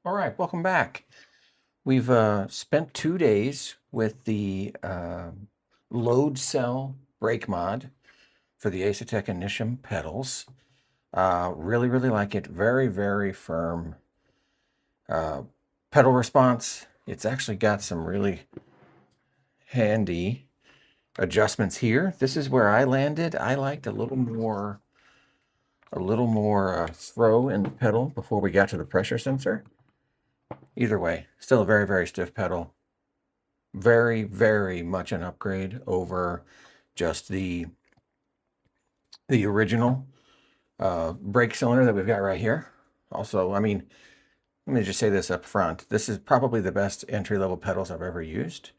All right, welcome back. We've spent 2 days with the load cell brake mod for the Asetek Initium pedals. Really like it. Very firm pedal response. It's actually got some really handy adjustments here. This is where I landed. I liked a little more throw in the pedal before we got to the pressure sensor. Either way, still a very stiff pedal. Very much an upgrade over just the original brake cylinder that we've got right here. Also, I mean, let me just say this up front. This is probably the best entry-level pedals I've ever used.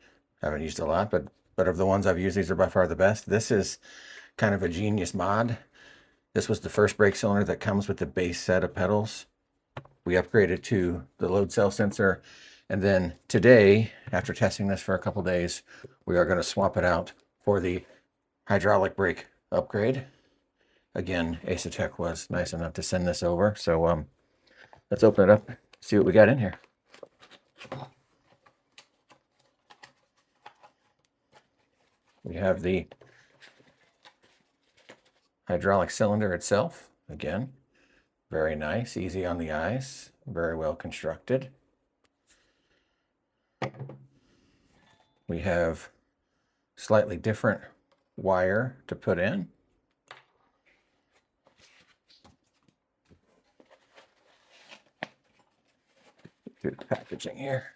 I haven't used a lot, but of the ones I've used, these are by far the best. This is kind of a genius mod. This was the first brake cylinder that comes with the base set of pedals. We upgraded to the load cell sensor. And then today, after testing this for a couple days, we are going to swap it out for the hydraulic brake upgrade. Again, Asetek was nice enough to send this over. So let's open it up, see what we got in here. We have the hydraulic cylinder itself. Again, very nice, easy on the eyes, very well constructed. We have slightly different wire to put in. Through the packaging here.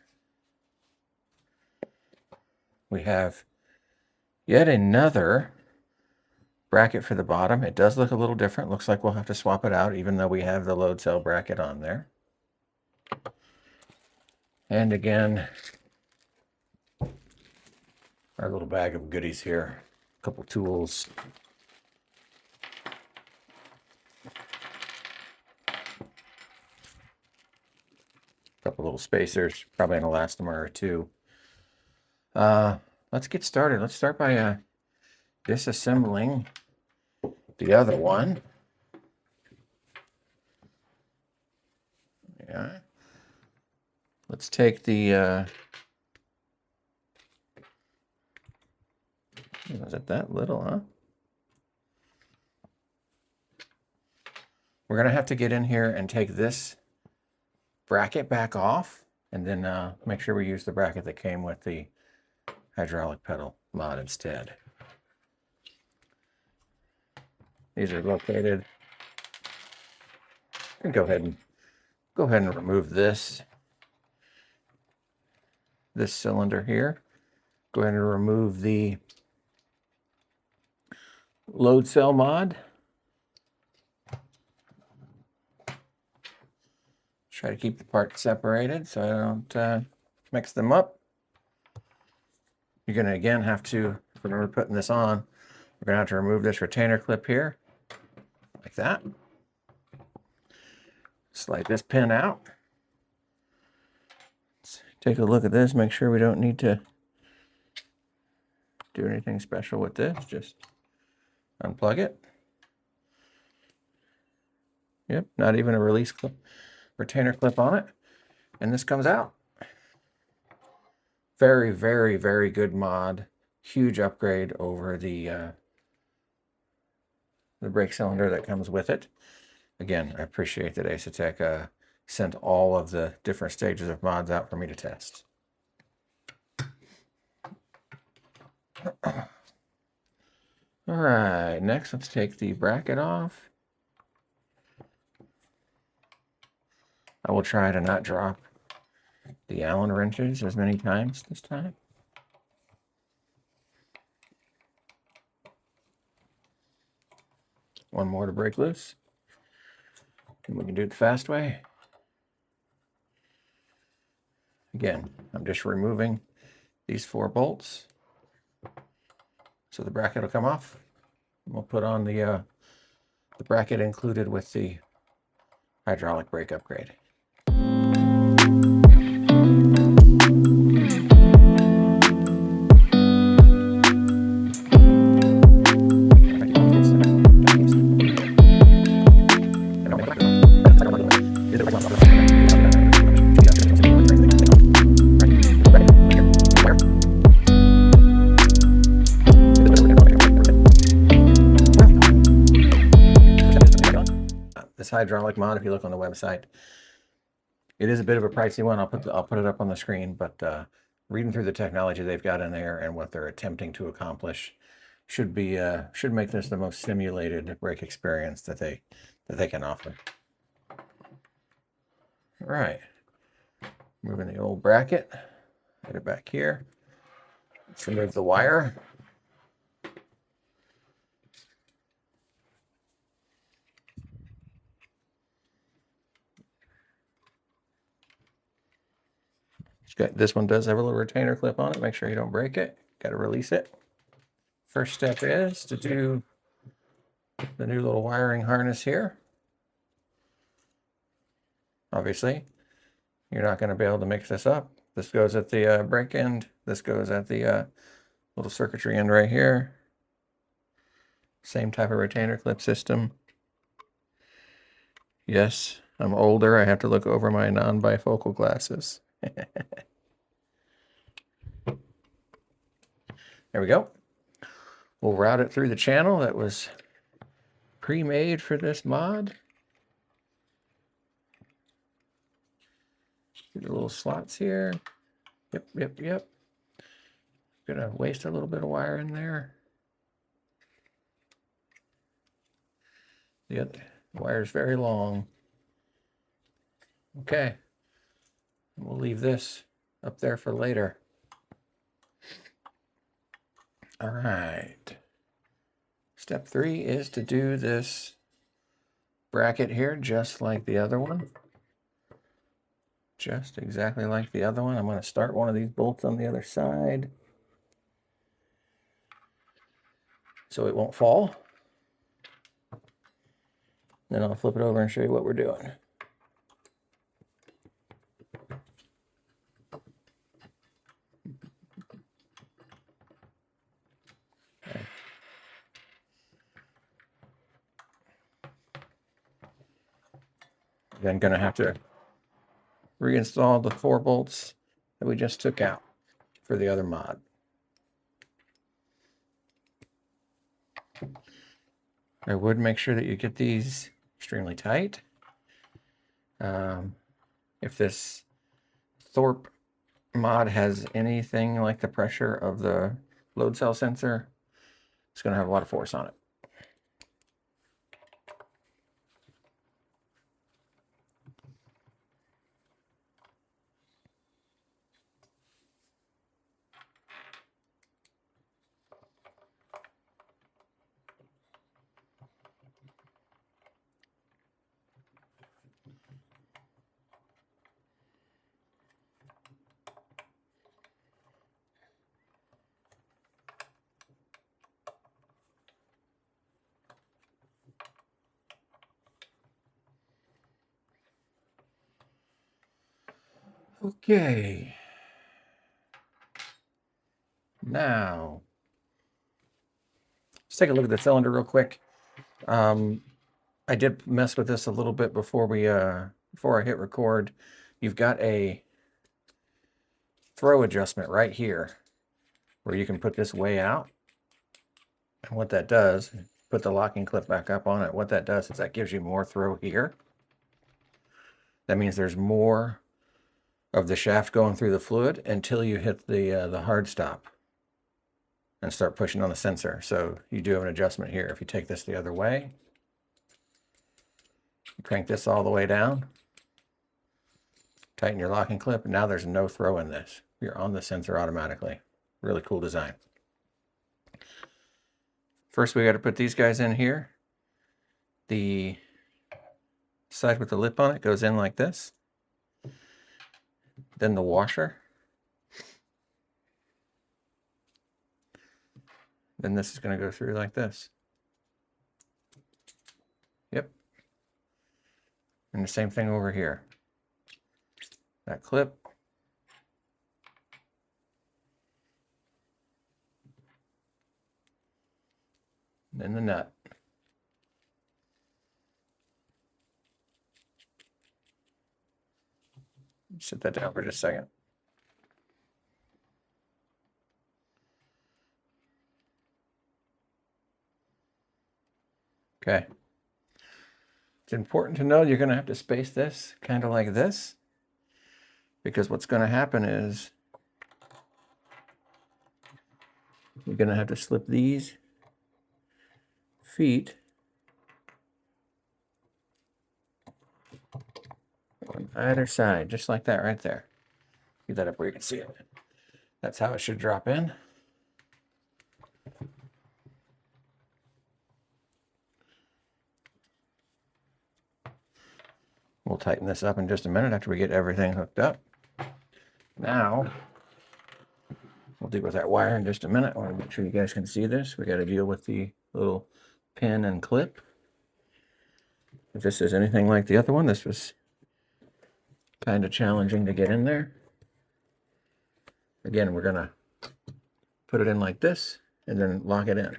We have yet another bracket for the bottom. It does look a little different. Looks like we'll have to swap it out, even though we have the load cell bracket on there. And again, our little bag of goodies here. A couple tools. A couple little spacers, probably an elastomer or two. Let's get started. Let's start by disassembling the other one. Yeah. Let's take the was it that little, huh? We're gonna have to get in here and take this bracket back off, and then make sure we use the bracket that came with the hydraulic pedal mod instead. These are located. And go ahead and remove this cylinder here. Go ahead and remove the load cell mod. Try to keep the parts separated so I don't mix them up. You're going to again have to, remember putting this on, we're going to have to remove this retainer clip here, like that. Slide this pin out. Let's take a look at this, make sure we don't need to do anything special with this. Just unplug it. Yep, not even a release clip, retainer clip on it. And this comes out. Very good mod. Huge upgrade over the brake cylinder that comes with it. Again, I appreciate that Asetek sent all of the different stages of mods out for me to test. All right, next let's take the bracket off. I will try to not drop the Allen wrenches as many times this time. One more to break loose. And we can do it the fast way. Again, I'm just removing these 4 bolts. So the bracket will come off. We'll put on the bracket included with the hydraulic brake upgrade. hydraulic mod if you look on the website. It is a bit of a pricey one. I'll put it up on the screen, but reading through the technology they've got in there and what they're attempting to accomplish should make this the most simulated brake experience that they can offer. All right, moving the old bracket, get it back here. Let's remove the wire. This one does have a little retainer clip on it. Make sure you don't break it. Got to release it. First step is to do the new little wiring harness here. Obviously, you're not going to be able to mix this up. This goes at the brake end. This goes at the little circuitry end right here. Same type of retainer clip system. Yes, I'm older. I have to look over my non-bifocal glasses. There we go. We'll route it through the channel that was pre-made for this mod. The little slots here. Yep. Gonna waste a little bit of wire in there. The wire is very long. Okay. We'll leave this up there for later. All right. Step 3 is to do this bracket here just like the other one. Just exactly like the other one. I'm going to start one of these bolts on the other side so it won't fall. Then I'll flip it over and show you what we're doing. Then going to have to reinstall the 4 bolts that we just took out for the other mod. I would make sure that you get these extremely tight. If this Thorpe mod has anything like the pressure of the load cell sensor, it's going to have a lot of force on it. Okay. Now, let's take a look at the cylinder real quick. I did mess with this a little bit before I hit record. You've got a throw adjustment right here where you can put this way out. And what that does, put the locking clip back up on it. What that does is that gives you more throw here. That means there's more of the shaft going through the fluid until you hit the hard stop and start pushing on the sensor. So you do have an adjustment here. If you take this the other way, you crank this all the way down, tighten your locking clip, and now there's no throw in this. You're on the sensor automatically. Really cool design. First, we got to put these guys in here. The side with the lip on it goes in like this. Then the washer. Then this is going to go through like this. Yep. And the same thing over here. That clip. Then the nut. Set that down for just a second. Okay. It's important to know you're going to have to space this kind of like this, because what's going to happen is you're going to have to slip these feet on either side, just like that right there. Get that up where you can see it. That's how it should drop in. We'll tighten this up in just a minute after we get everything hooked up. Now, we'll deal with that wire in just a minute. I want to make sure you guys can see this. We got to deal with the little pin and clip. If this is anything like the other one, this was kind of challenging to get in there. Again, we're going to put it in like this and then lock it in.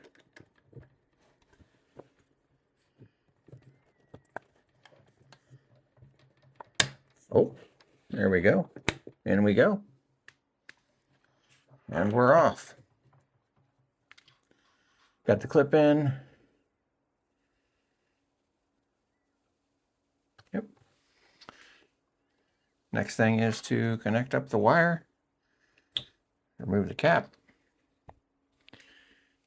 Oh, there we go. In we go. And we're off. Got the clip in. Yep. Next thing is to connect up the wire. Remove the cap.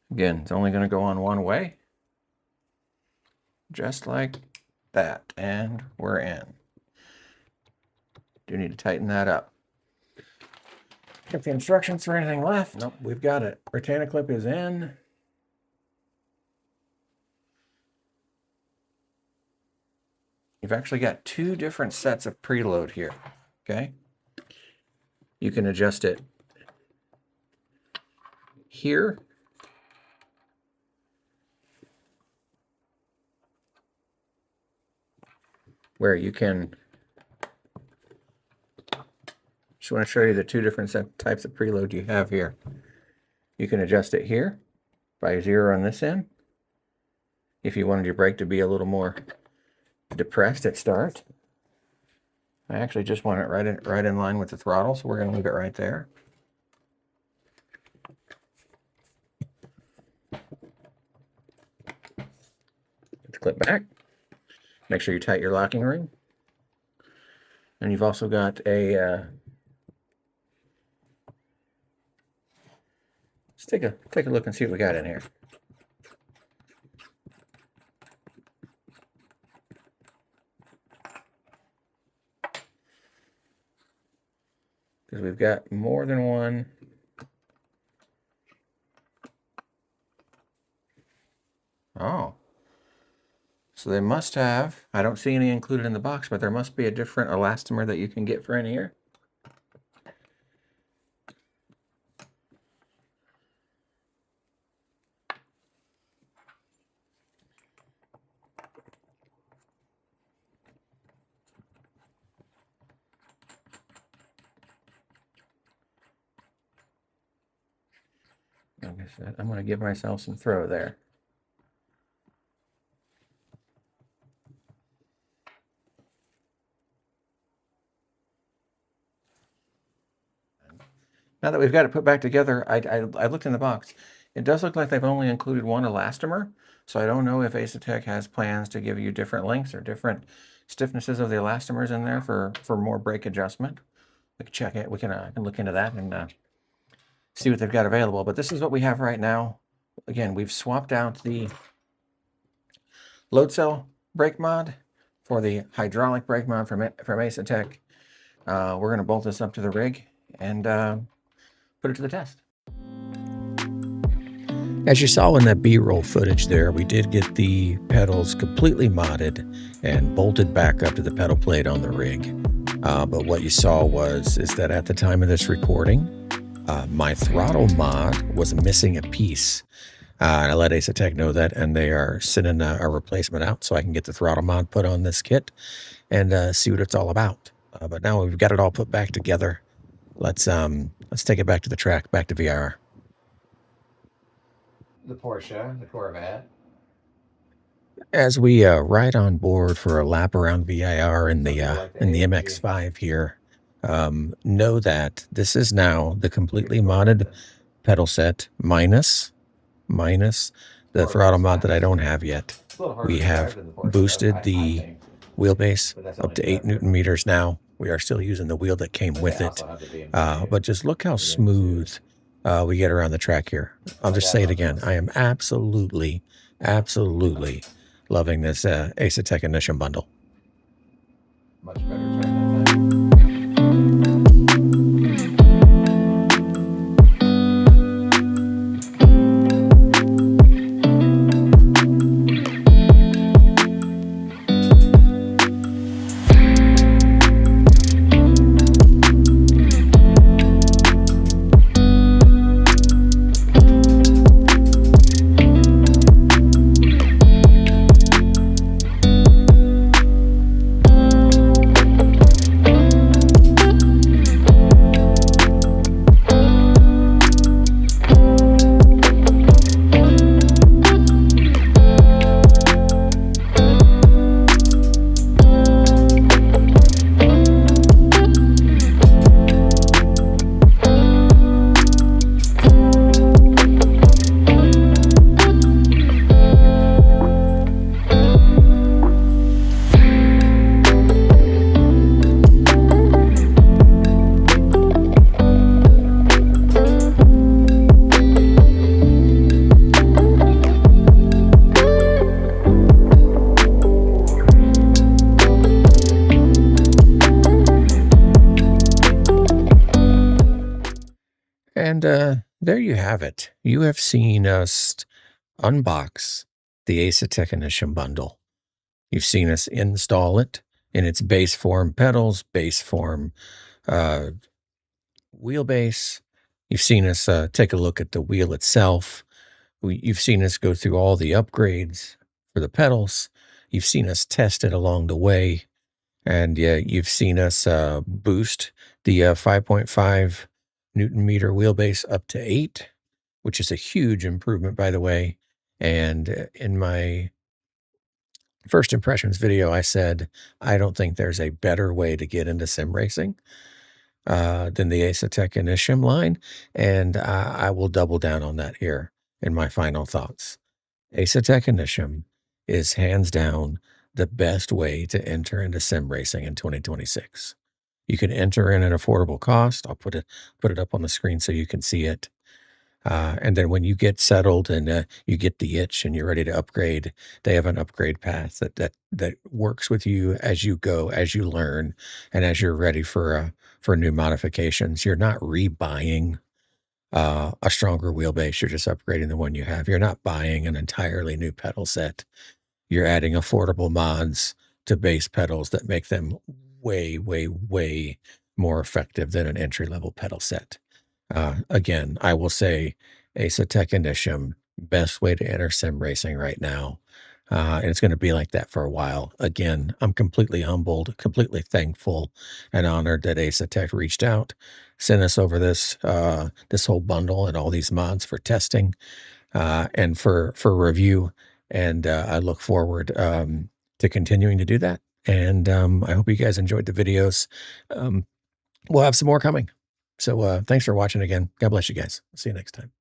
Again, it's only going to go on one way. Just like that. And we're in. Do need to tighten that up. Got the instructions for anything left? Nope, we've got it. Retainer clip is in. You've actually got two different sets of preload here, okay? You can adjust it here. Where you can... Just want to show you the two different types of preload you have here. You can adjust it here by 0 on this end. If you wanted your brake to be a little more depressed at start. I actually just want it right in line with the throttle, so we're going to leave it right there. Let's clip back. Make sure you tighten your locking ring. And you've also got a let's take a look and see what we got in here. Because we've got more than one. Oh. So they must have, I don't see any included in the box, but there must be a different elastomer that you can get for in here. Like I said, I'm going to give myself some throw there. Now that we've got it put back together, I looked in the box. It does look like they've only included one elastomer, so I don't know if Asetek has plans to give you different lengths or different stiffnesses of the elastomers in there for more brake adjustment. We can check it. We can look into that and see what they've got available. But this is what we have right now. Again, we've swapped out the load cell brake mod for the hydraulic brake mod from Asetek. We're going to bolt this up to the rig and put it to the test. As you saw in that B-roll footage there, we did get the pedals completely modded and bolted back up to the pedal plate on the rig. But what you saw is that at the time of this recording, my throttle mod was missing a piece. And I let Asetek know that, and they are sending a replacement out so I can get the throttle mod put on this kit and see what it's all about. But now we've got it all put back together. Let's take it back to the track, back to VIR. The Porsche, the Corvette. As we ride on board for a lap around VIR in the MX-5 here, know that this is now the completely modded pedal set minus the throttle mod that I don't have yet. We have boosted the wheelbase, up to 8 Newton meters now. We are still using the wheel that came with it. But just look how smooth we get around the track here. I'll just say it again. I am absolutely loving this Asetek Initium Bundle. Much better track that time. And there you have it. You have seen us unbox the Asetek Initium Bundle. You've seen us install it in its base form pedals, base form wheelbase. You've seen us take a look at the wheel itself. You've seen us go through all the upgrades for the pedals. You've seen us test it along the way. And you've seen us boost the 5.5 Newton meter wheelbase up to 8, which is a huge improvement, by the way. And in my first impressions video, I said, I don't think there's a better way to get into sim racing than the Asetek Initium line. And I will double down on that here in my final thoughts. Asetek Initium is hands down the best way to enter into sim racing in 2026. You can enter in an affordable cost. I'll put it up on the screen so you can see it. And then when you get settled and you get the itch and you're ready to upgrade, they have an upgrade path that works with you as you go, as you learn, and as you're ready for new modifications. You're not rebuying a stronger wheelbase. You're just upgrading the one you have. You're not buying an entirely new pedal set. You're adding affordable mods to base pedals that make them way more effective than an entry-level pedal set. Again, I will say Asetek Initium, best way to enter sim racing right now. And it's going to be like that for a while. Again, I'm completely humbled, completely thankful and honored that Asetek reached out, sent us over this whole bundle and all these mods for testing and for review. And I look forward to continuing to do that. And I hope you guys enjoyed the videos. We'll have some more coming. So thanks for watching again. God bless you guys. See you next time.